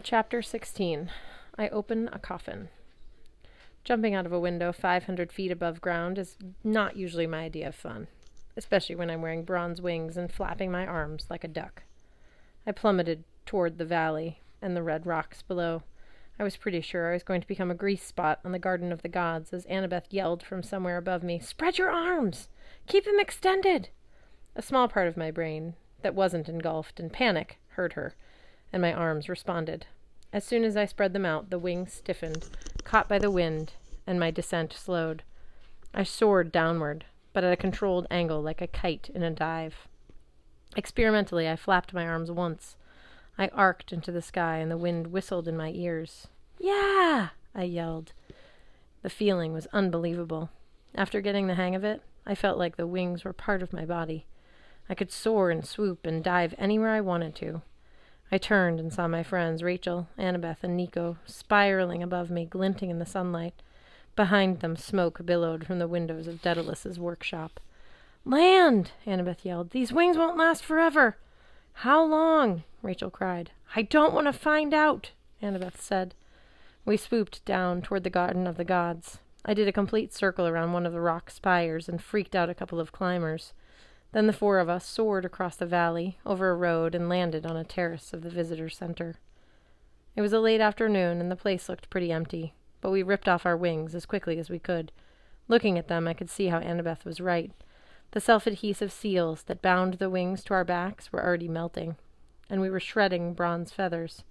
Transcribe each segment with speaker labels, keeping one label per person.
Speaker 1: Chapter 16. I open a coffin. Jumping out of a window 500 feet above ground is not usually my idea of fun, especially when I'm wearing bronze wings and flapping my arms like a duck. I plummeted toward the valley and the red rocks below. I was pretty sure I was going to become a grease spot on the Garden of the Gods as Annabeth yelled from somewhere above me, "Spread your arms! Keep them extended!" A small part of my brain that wasn't engulfed in panic heard her, and my arms responded. As soon as I spread them out, the wings stiffened, caught by the wind, and my descent slowed. I soared downward, but at a controlled angle like a kite in a dive. Experimentally, I flapped my arms once. I arced into the sky, and the wind whistled in my ears. "Yeah!" I yelled. The feeling was unbelievable. After getting the hang of it, I felt like the wings were part of my body. I could soar and swoop and dive anywhere I wanted to. I turned and saw my friends, Rachel, Annabeth, and Nico, spiraling above me, glinting in the sunlight. Behind them, smoke billowed from the windows of Daedalus's workshop. "Land!" Annabeth yelled. "These wings won't last forever." "How long?" Rachel cried. "I don't want to find out," Annabeth said. We swooped down toward the Garden of the Gods. I did a complete circle around one of the rock spires and freaked out a couple of climbers. Then the four of us soared across the valley, over a road, and landed on a terrace of the visitor center. It was a late afternoon, and the place looked pretty empty, but we ripped off our wings as quickly as we could. Looking at them, I could see how Annabeth was right. The self-adhesive seals that bound the wings to our backs were already melting, and we were shredding bronze feathers.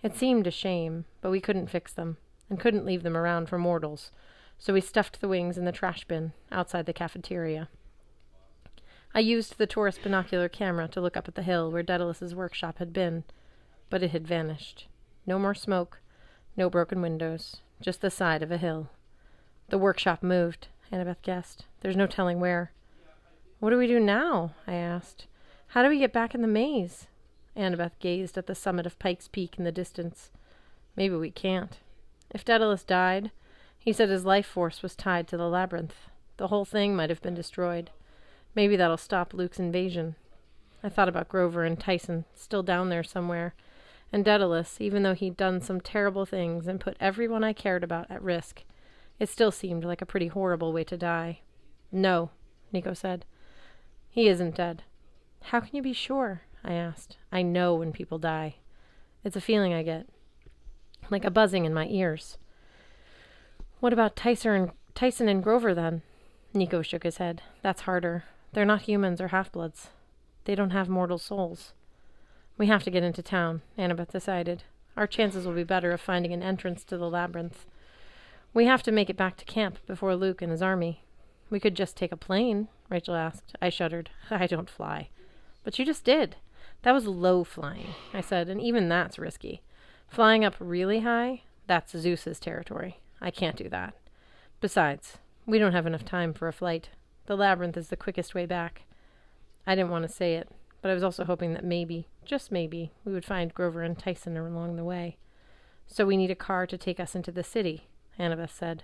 Speaker 1: It seemed a shame, but we couldn't fix them, and couldn't leave them around for mortals, so we stuffed the wings in the trash bin outside the cafeteria. I used the tourist binocular camera to look up at the hill where Daedalus's workshop had been, but it had vanished. No more smoke, no broken windows, just the side of a hill. The workshop moved, Annabeth guessed. There's no telling where. "What do we do now?" I asked. "How do we get back in the maze?" Annabeth gazed at the summit of Pike's Peak in the distance. "Maybe we can't. If Daedalus died, he said his life force was tied to the labyrinth. The whole thing might have been destroyed. Maybe that'll stop Luke's invasion." I thought about Grover and Tyson, still down there somewhere, and Daedalus, even though he'd done some terrible things and put everyone I cared about at risk. It still seemed like a pretty horrible way to die. "No," Nico said. "He isn't dead." "How can you be sure?" I asked. "I know when people die. It's a feeling I get, like a buzzing in my ears." "What about Tyson and Grover, then?" Nico shook his head. "That's harder. They're not humans or half-bloods. They don't have mortal souls." "We have to get into town," Annabeth decided. "Our chances will be better of finding an entrance to the labyrinth. We have to make it back to camp before Luke and his army." "We could just take a plane," Rachel asked. I shuddered. "I don't fly." "But you just did." "That was low flying," I said, "and even that's risky. Flying up really high, that's Zeus's territory. I can't do that. Besides, we don't have enough time for a flight. The labyrinth is the quickest way back." I didn't want to say it, but I was also hoping that maybe, just maybe, we would find Grover and Tyson along the way. "So we need a car to take us into the city," Annabeth said.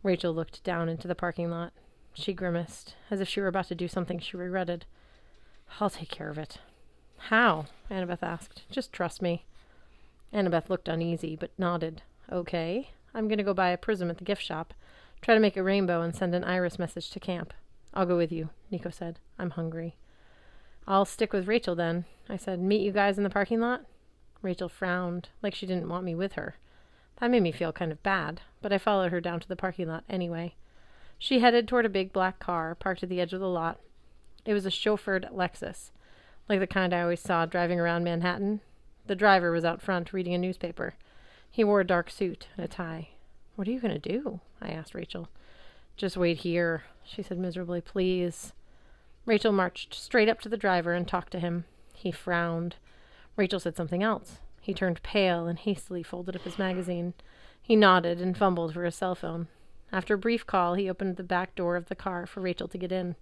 Speaker 1: Rachel looked down into the parking lot. She grimaced, as if she were about to do something she regretted. "I'll take care of it." "How?" Annabeth asked. "Just trust me." Annabeth looked uneasy, but nodded. "Okay. I'm going to go buy a prism at the gift shop, try to make a rainbow, and send an iris message to camp." "I'll go with you," Nico said. "I'm hungry." "I'll stick with Rachel, then," I said. "Meet you guys in the parking lot?" Rachel frowned, like she didn't want me with her. That made me feel kind of bad, but I followed her down to the parking lot anyway. She headed toward a big black car parked at the edge of the lot. It was a chauffeured Lexus, like the kind I always saw driving around Manhattan. The driver was out front reading a newspaper. He wore a dark suit and a tie. "What are you going to do?" I asked Rachel. "Just wait here," she said miserably. "Please." Rachel marched straight up to the driver and talked to him. He frowned. Rachel said something else. He turned pale and hastily folded up his magazine. He nodded and fumbled for his cell phone. After a brief call, he opened the back door of the car for Rachel to get in.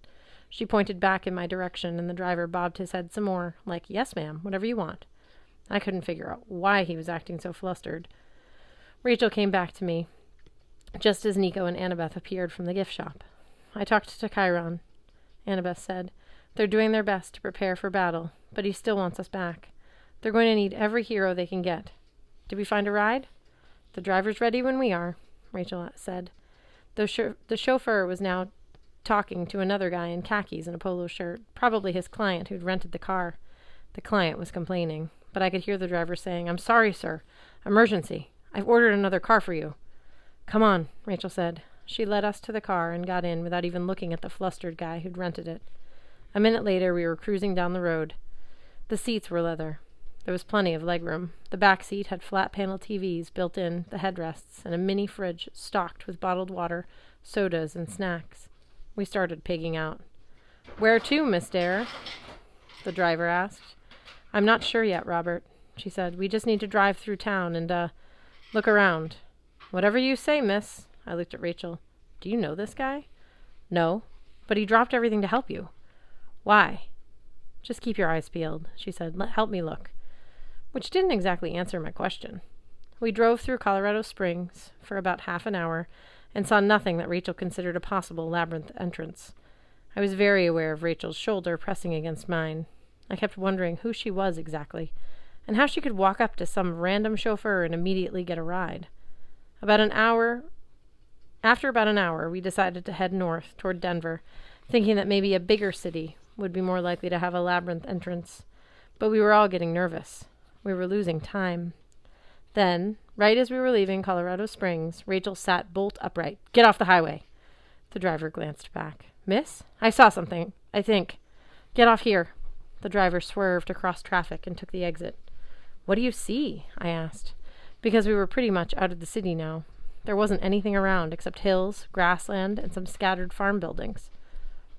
Speaker 1: She pointed back in my direction, and the driver bobbed his head some more, like, "Yes, ma'am, whatever you want." I couldn't figure out why he was acting so flustered. Rachel came back to me, just as Nico and Annabeth appeared from the gift shop. "I talked to Chiron," Annabeth said. "They're doing their best to prepare for battle, but he still wants us back. They're going to need every hero they can get. Did we find a ride? The driver's ready when we are, Rachel said. The chauffeur was now talking to another guy in khakis and a polo shirt, probably his client who'd rented the car. The client was complaining, but I could hear the driver saying, "I'm sorry, sir. Emergency. I've ordered another car for you." "Come on," Rachel said. She led us to the car and got in without even looking at the flustered guy who'd rented it. A minute later, we were cruising down the road. The seats were leather. There was plenty of legroom. The back seat had flat-panel TVs built in the headrests and a mini fridge stocked with bottled water, sodas, and snacks. We started pigging out. "Where to, Miss Dare?" the driver asked. "I'm not sure yet, Robert," she said. "We just need to drive through town and, look around." "Whatever you say, miss." I looked at Rachel. "Do you know this guy?" "No, but he dropped everything to help you." "Why?" "Just keep your eyes peeled," she said. "Help me look." Which didn't exactly answer my question. We drove through Colorado Springs for about half an hour and saw nothing that Rachel considered a possible labyrinth entrance. I was very aware of Rachel's shoulder pressing against mine. I kept wondering who she was exactly, and how she could walk up to some random chauffeur and immediately get a ride. After about an hour, we decided to head north toward Denver, thinking that maybe a bigger city would be more likely to have a labyrinth entrance. But we were all getting nervous. We were losing time. Then, right as we were leaving Colorado Springs, Rachel sat bolt upright. "Get off the highway." The driver glanced back. "Miss? I saw something, I think. Get off here." The driver swerved across traffic and took the exit. "What do you see?" I asked, because we were pretty much out of the city now. There wasn't anything around except hills, grassland, and some scattered farm buildings.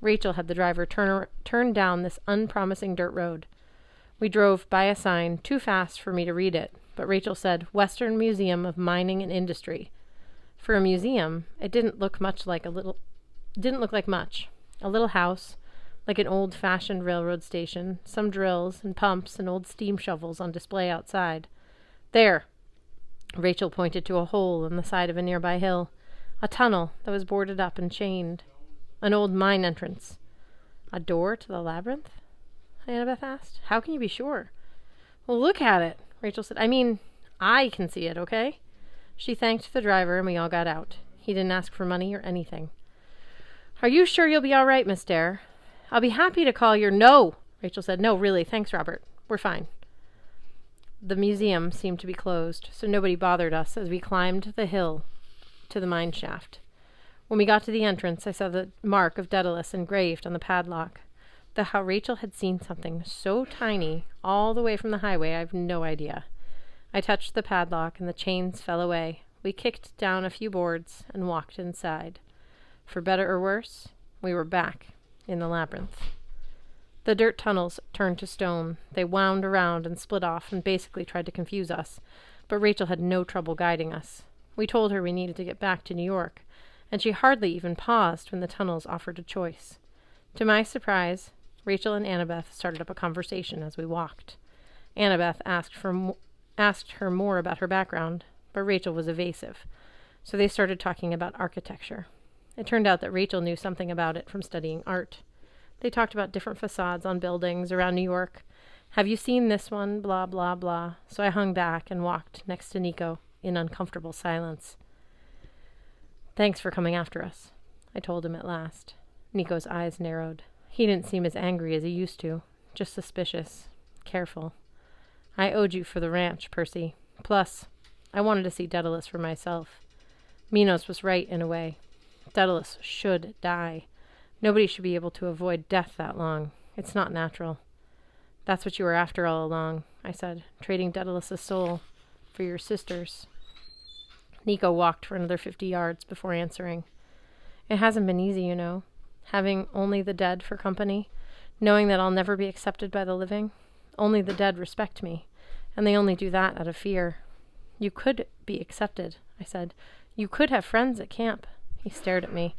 Speaker 1: Rachel had the driver turn down this unpromising dirt road. We drove by a sign too fast for me to read it, but Rachel said, "Western Museum of Mining and Industry." For a museum, it didn't look like much. A little house, like an old-fashioned railroad station, some drills and pumps and old steam shovels on display outside. "There," Rachel pointed to a hole in the side of a nearby hill, a tunnel that was boarded up and chained. An old mine entrance. "A door to the labyrinth?" Annabeth asked. "How can you be sure?" "Well, look at it," Rachel said. I can see it, okay?" She thanked the driver and we all got out. He didn't ask for money or anything. "Are you sure you'll be all right, Miss Dare?" "I'll be happy to call your—" "No," Rachel said. "No, really. Thanks, Robert. We're fine." The museum seemed to be closed, so nobody bothered us as we climbed the hill to the mine shaft. When we got to the entrance, I saw the mark of Daedalus engraved on the padlock. Though how Rachel had seen something so tiny all the way from the highway, I have no idea. I touched the padlock and the chains fell away. We kicked down a few boards and walked inside. For better or worse, we were back in the labyrinth. The dirt tunnels turned to stone. They wound around and split off and basically tried to confuse us, but Rachel had no trouble guiding us. We told her we needed to get back to New York, and she hardly even paused when the tunnels offered a choice. To my surprise, Rachel and Annabeth started up a conversation as we walked. Annabeth asked her more about her background, but Rachel was evasive, so they started talking about architecture. It turned out that Rachel knew something about it from studying art. They talked about different facades on buildings around New York. "Have you seen this one? Blah, blah, blah." So I hung back and walked next to Nico in uncomfortable silence. "Thanks for coming after us," I told him at last. Nico's eyes narrowed. He didn't seem as angry as he used to, just suspicious, careful. "I owed you for the ranch, Percy. Plus, I wanted to see Daedalus for myself. Minos was right in a way. Daedalus should die. Nobody should be able to avoid death that long. It's not natural." "That's what you were after all along," I said, "trading Daedalus' soul for your sister's." Nico walked for another 50 yards before answering. "It hasn't been easy, you know, having only the dead for company, knowing that I'll never be accepted by the living. Only the dead respect me, and they only do that out of fear." "You could be accepted," I said. "You could have friends at camp." He stared at me.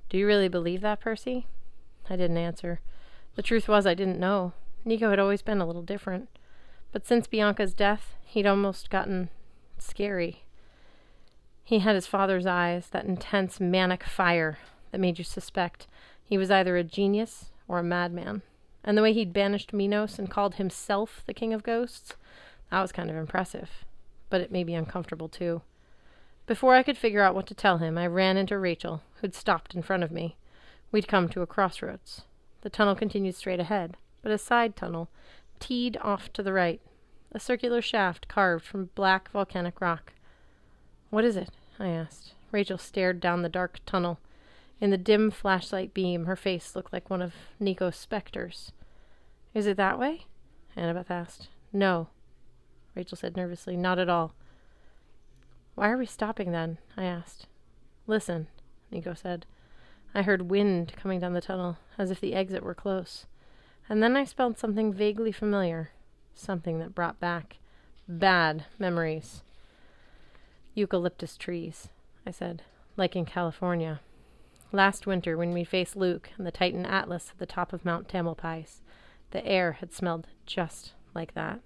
Speaker 1: "Do you really believe that, Percy?" I didn't answer. The truth was I didn't know. Nico had always been a little different. But since Bianca's death, he'd almost gotten scary. He had his father's eyes, that intense manic fire that made you suspect he was either a genius or a madman. And the way he'd banished Minos and called himself the king of ghosts, that was kind of impressive. but it made me uncomfortable too. Before I could figure out what to tell him, I ran into Rachel, who'd stopped in front of me. We'd come to a crossroads. The tunnel continued straight ahead, but a side tunnel teed off to the right, a circular shaft carved from black volcanic rock. "What is it?" I asked. Rachel stared down the dark tunnel. In the dim flashlight beam, her face looked like one of Nico's specters. "Is it that way?" Annabeth asked. "No," Rachel said nervously. "Not at all." "Why are we stopping then?" I asked. "Listen," Nico said. I heard wind coming down the tunnel, as if the exit were close. And then I smelled something vaguely familiar, something that brought back bad memories. "Eucalyptus trees," I said, "like in California. Last winter, when we faced Luke and the Titan Atlas at the top of Mount Tamalpais, the air had smelled just like that."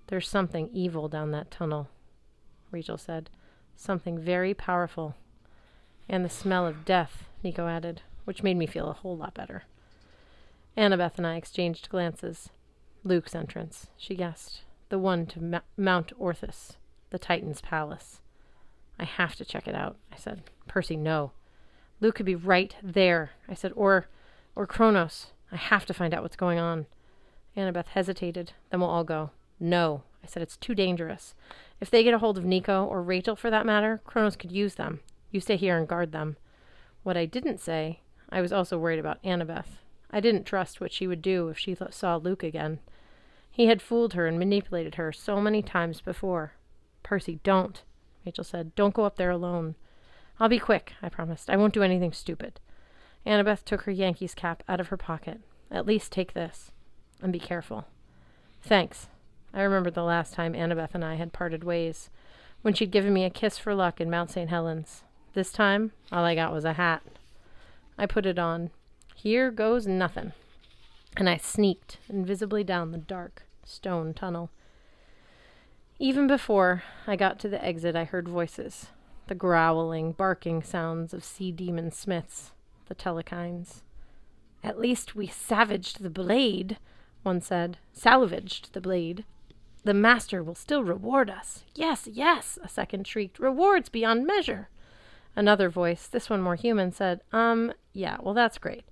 Speaker 1: "There's something evil down that tunnel," Rachel said. "Something very powerful. And the smell of death," Nico added, which made me feel a whole lot better. Annabeth and I exchanged glances. "Luke's entrance," she guessed. "The one to Mount Orthus, the Titan's palace." "I have to check it out," I said. "Percy, no." "Luke could be right there," I said. Or Kronos. I have to find out what's going on." Annabeth hesitated. "Then we'll all go." "No," I said. "It's too dangerous. If they get a hold of Nico, or Rachel for that matter, Kronos could use them. You stay here and guard them." What I didn't say, I was also worried about Annabeth. I didn't trust what she would do if she saw Luke again. He had fooled her and manipulated her so many times before. "Percy, don't," Rachel said. "Don't go up there alone." "I'll be quick," I promised. "I won't do anything stupid." Annabeth took her Yankees cap out of her pocket. "At least take this. And be careful." "Thanks." I remembered the last time Annabeth and I had parted ways, when she'd given me a kiss for luck in Mount St. Helens. This time, all I got was a hat. I put it on. Here goes nothing. And I sneaked invisibly down the dark stone tunnel. Even before I got to the exit, I heard voices. The growling, barking sounds of sea demon smiths, the telekines. "At least we savaged the blade," one said. "Salvaged the blade. The master will still reward us." "Yes, yes," a second shrieked. "Rewards beyond measure." Another voice, this one more human, said, yeah, well, that's great.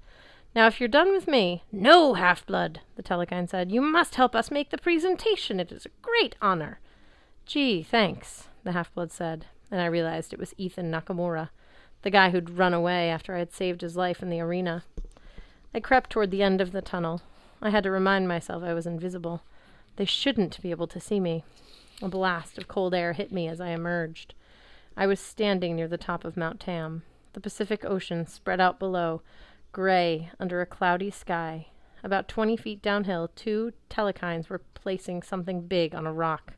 Speaker 1: Now, if you're done with me—" "No, half-blood," the telekine said. "You must help us make the presentation. It is a great honor." "Gee, thanks," the half-blood said, and I realized it was Ethan Nakamura, the guy who'd run away after I had saved his life in the arena. I crept toward the end of the tunnel. I had to remind myself I was invisible. They shouldn't be able to see me. A blast of cold air hit me as I emerged. I was standing near the top of Mount Tam. The Pacific Ocean spread out below, gray under a cloudy sky. About 20 feet downhill, two telekines were placing something big on a rock,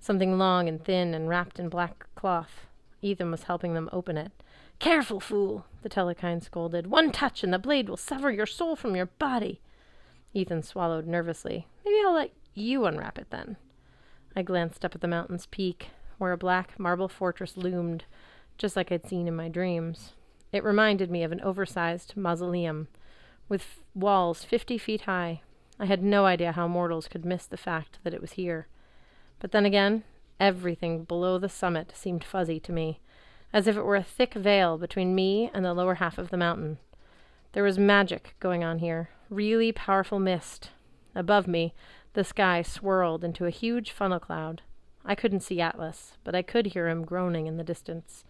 Speaker 1: something long and thin and wrapped in black cloth. Ethan was helping them open it. "Careful, fool," the telekine scolded. "One touch and the blade will sever your soul from your body." Ethan swallowed nervously. "Maybe I'll let you unwrap it then." I glanced up at the mountain's peak, where a black marble fortress loomed, just like I'd seen in my dreams. It reminded me of an oversized mausoleum, with walls 50 feet high. I had no idea how mortals could miss the fact that it was here. But then again, everything below the summit seemed fuzzy to me, as if it were a thick veil between me and the lower half of the mountain. There was magic going on here, really powerful mist. Above me, the sky swirled into a huge funnel cloud. I couldn't see Atlas, but I could hear him groaning in the distance,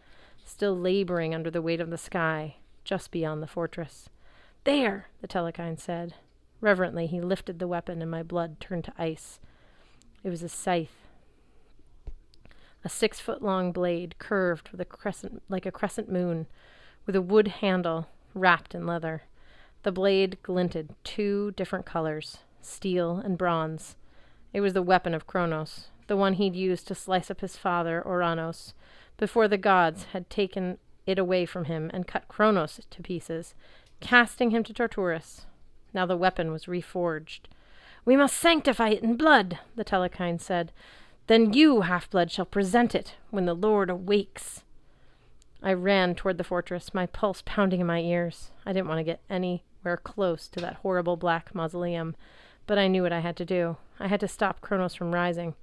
Speaker 1: still laboring under the weight of the sky, just beyond the fortress. "There," the telekine said. Reverently, he lifted the weapon, and my blood turned to ice. It was a scythe. A 6-foot-long blade, curved with like a crescent moon, with a wood handle wrapped in leather. The blade glinted 2 different colors, steel and bronze. It was the weapon of Kronos, the one he'd used to slice up his father, Oranos, before the gods had taken it away from him and cut Kronos to pieces, casting him to Tartarus. Now the weapon was reforged. "We must sanctify it in blood," the telekine said. "Then you, half-blood, shall present it when the Lord awakes." I ran toward the fortress, my pulse pounding in my ears. I didn't want to get anywhere close to that horrible black mausoleum, but I knew what I had to do. I had to stop Kronos from rising.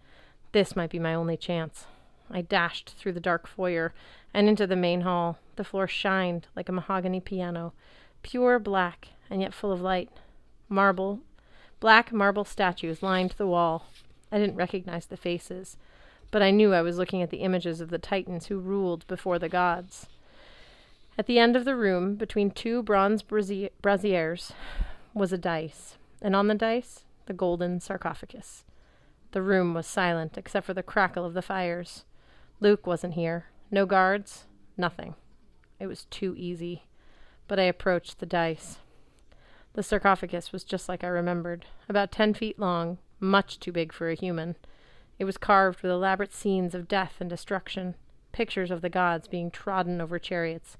Speaker 1: This might be my only chance. I dashed through the dark foyer and into the main hall. The floor shined like a mahogany piano, pure black and yet full of light. Black marble statues lined the wall. I didn't recognize the faces, but I knew I was looking at the images of the titans who ruled before the gods. At the end of the room, between two bronze braziers, was a dais, and on the dais, the golden sarcophagus. The room was silent except for the crackle of the fires. Luke wasn't here. No guards. Nothing. It was too easy. But I approached the dais. The sarcophagus was just like I remembered, about 10 feet long, much too big for a human. It was carved with elaborate scenes of death and destruction, pictures of the gods being trodden over chariots,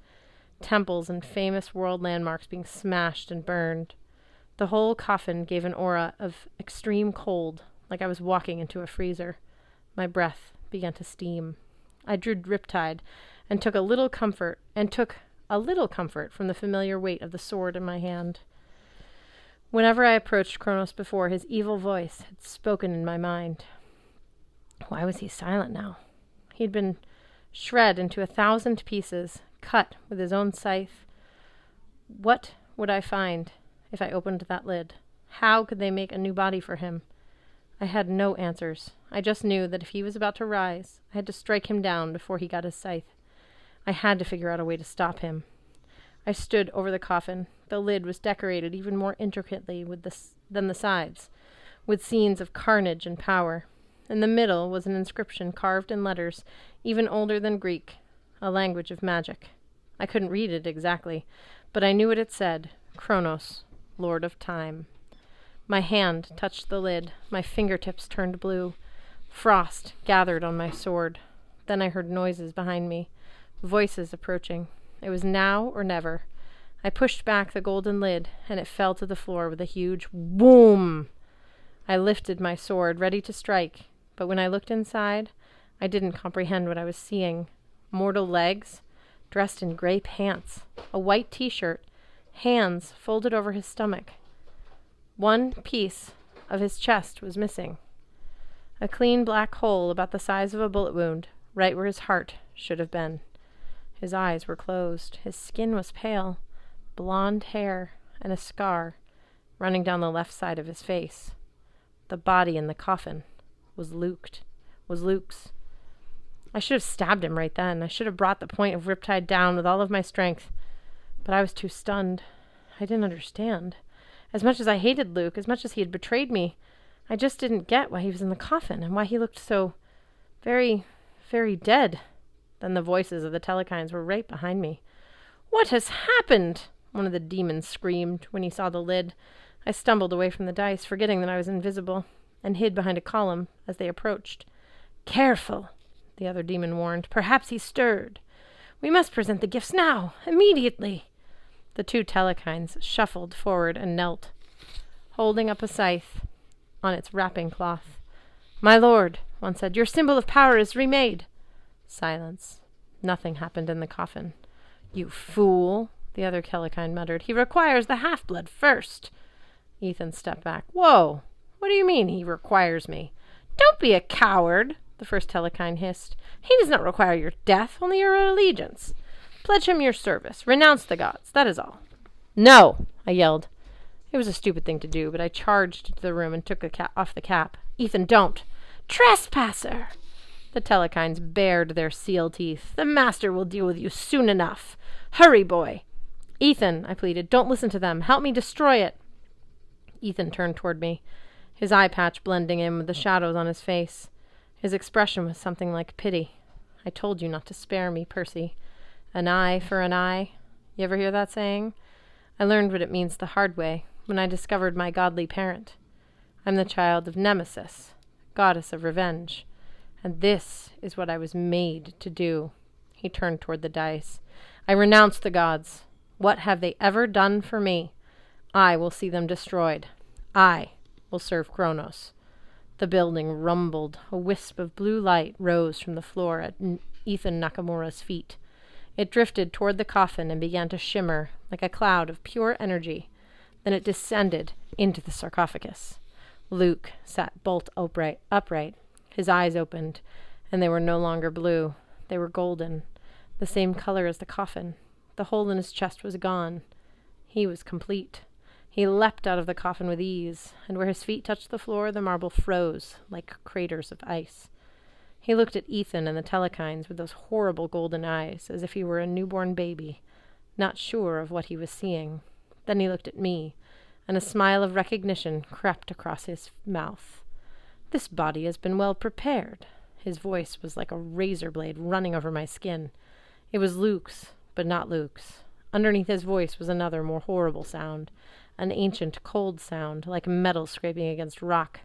Speaker 1: temples and famous world landmarks being smashed and burned. The whole coffin gave an aura of extreme cold, like I was walking into a freezer. My breath began to steam. I drew Riptide and took a little comfort from the familiar weight of the sword in my hand. Whenever I approached Kronos before, his evil voice had spoken in my mind. Why was he silent now? He'd been shred into 1,000 pieces, cut with his own scythe. What would I find if I opened that lid? How could they make a new body for him? I had no answers. I just knew that if he was about to rise, I had to strike him down before he got his scythe. I had to figure out a way to stop him. I stood over the coffin. The lid was decorated even more intricately than the sides, with scenes of carnage and power. In the middle was an inscription carved in letters even older than Greek, a language of magic. I couldn't read it exactly, but I knew what it said: Kronos, Lord of Time. My hand touched the lid. My fingertips turned blue. Frost gathered on my sword. Then I heard noises behind me, voices approaching. It was now or never. I pushed back the golden lid, and it fell to the floor with a huge boom. I lifted my sword, ready to strike, but when I looked inside, I didn't comprehend what I was seeing. Mortal legs, dressed in gray pants, a white t-shirt, hands folded over his stomach. One piece of his chest was missing. A clean black hole about the size of a bullet wound, right where his heart should have been. His eyes were closed. His skin was pale, blonde hair, and a scar running down the left side of his face. The body in the coffin was Luke's. I should have stabbed him right then. I should have brought the point of Riptide down with all of my strength. But I was too stunned. I didn't understand. As much as I hated Luke, as much as he had betrayed me, I just didn't get why he was in the coffin and why he looked so very, very dead. Then the voices of the Telekines were right behind me. What has happened? One of the demons screamed when he saw the lid. I stumbled away from the dice, forgetting that I was invisible, and hid behind a column as they approached. Careful, the other demon warned. Perhaps he stirred. We must present the gifts now, immediately. The two Telekines shuffled forward and knelt, holding up a scythe on its wrapping cloth. My lord, one said, your symbol of power is remade. Silence. Nothing happened in the coffin. You fool, the other Telekine muttered. He requires the half-blood first. Ethan stepped back. Whoa, what do you mean he requires me? Don't be a coward, the first Telekine hissed. He does not require your death, only your allegiance. Pledge him your service. Renounce the gods. That is all. No, I yelled. It was a stupid thing to do, but I charged into the room and took off the cap. Ethan, don't. Trespasser! The Telekines bared their seal teeth. The master will deal with you soon enough. Hurry, boy. Ethan, I pleaded, don't listen to them. Help me destroy it. Ethan turned toward me, his eye patch blending in with the shadows on his face. His expression was something like pity. I told you not to spare me, Percy. An eye for an eye. You ever hear that saying? I learned what it means the hard way when I discovered my godly parent. I'm the child of Nemesis, goddess of revenge. And this is what I was made to do. He turned toward the dice. I renounce the gods. What have they ever done for me? I will see them destroyed. I will serve Kronos. The building rumbled. A wisp of blue light rose from the floor at Ethan Nakamura's feet. It drifted toward the coffin and began to shimmer like a cloud of pure energy. Then it descended into the sarcophagus. Luke sat bolt upright, His eyes opened, and they were no longer blue. They were golden, the same color as the coffin. The hole in his chest was gone. He was complete. He leapt out of the coffin with ease, and where his feet touched the floor, the marble froze like craters of ice. He looked at Ethan and the Telekines with those horrible golden eyes, as if he were a newborn baby, not sure of what he was seeing. Then he looked at me, and a smile of recognition crept across his mouth. This body has been well prepared. His voice was like a razor blade running over my skin. It was Luke's, but not Luke's. Underneath his voice was another, more horrible sound, an ancient, cold sound, like metal scraping against rock.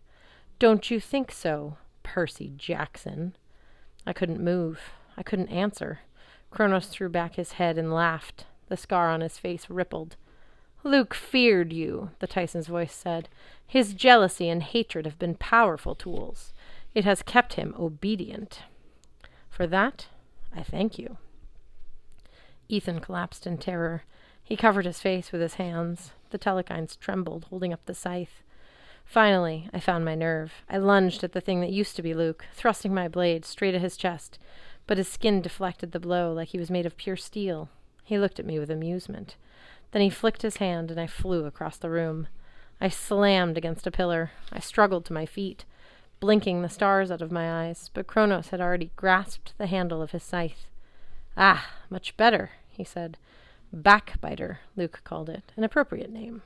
Speaker 1: "Don't you think so, Percy Jackson?" I couldn't move. I couldn't answer. Kronos threw back his head and laughed. The scar on his face rippled. "Luke feared you," the Tyson's voice said. "His jealousy and hatred have been powerful tools. It has kept him obedient. For that, I thank you." Ethan collapsed in terror. He covered his face with his hands. The Telekines trembled, holding up the scythe. Finally, I found my nerve. I lunged at the thing that used to be Luke, thrusting my blade straight at his chest, but his skin deflected the blow like he was made of pure steel. He looked at me with amusement. Then he flicked his hand, and I flew across the room. I slammed against a pillar. I struggled to my feet, blinking the stars out of my eyes, but Kronos had already grasped the handle of his scythe. "Ah, much better," he said. "Backbiter," Luke called it, an appropriate name.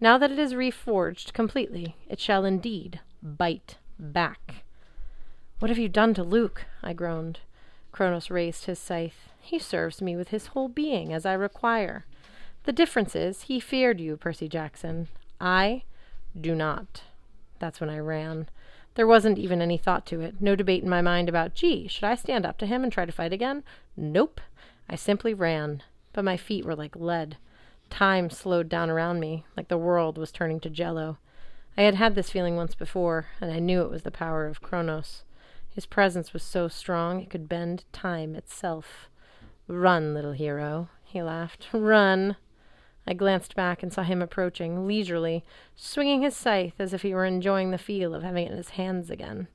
Speaker 1: "Now that it is reforged completely, it shall indeed bite back." "What have you done to Luke?" I groaned. Kronos raised his scythe. "He serves me with his whole being, as I require. The difference is, he feared you, Percy Jackson. I do not." That's when I ran. There wasn't even any thought to it. No debate in my mind about, gee, should I stand up to him and try to fight again? Nope. I simply ran. But my feet were like lead. Time slowed down around me, like the world was turning to jello. I had had this feeling once before, and I knew it was the power of Kronos. His presence was so strong it could bend time itself. "Run, little hero," he laughed. "Run." I glanced back and saw him approaching, leisurely, swinging his scythe as if he were enjoying the feel of having it in his hands again.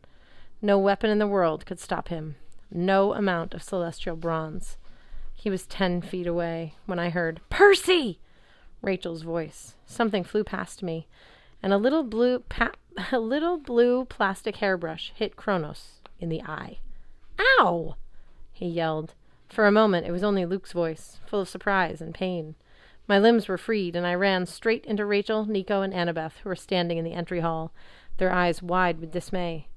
Speaker 1: No weapon in the world could stop him. No amount of celestial bronze. He was 10 feet away when I heard, "Percy!" Rachel's voice. Something flew past me, and a little blue plastic hairbrush hit Kronos in the eye. "Ow!" he yelled. For a moment, it was only Luke's voice, full of surprise and pain. My limbs were freed, and I ran straight into Rachel, Nico, and Annabeth, who were standing in the entry hall, their eyes wide with dismay.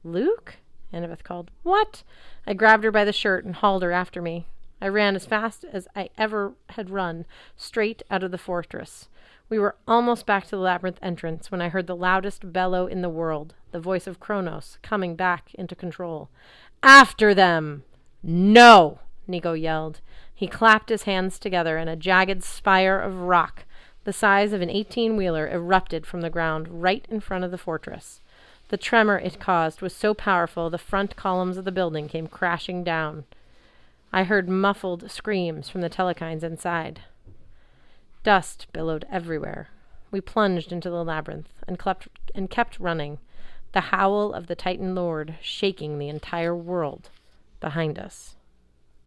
Speaker 1: "Luke?" Annabeth called. "What?" I grabbed her by the shirt and hauled her after me. I ran as fast as I ever had run, straight out of the fortress. We were almost back to the labyrinth entrance when I heard the loudest bellow in the world, the voice of Kronos, coming back into control. "After them!" "No!" Nico yelled. He clapped his hands together, and a jagged spire of rock, the size of an 18-wheeler, erupted from the ground right in front of the fortress. The tremor it caused was so powerful the front columns of the building came crashing down. I heard muffled screams from the Telekines inside. Dust billowed everywhere. We plunged into the labyrinth and kept running, the howl of the Titan Lord shaking the entire world behind us.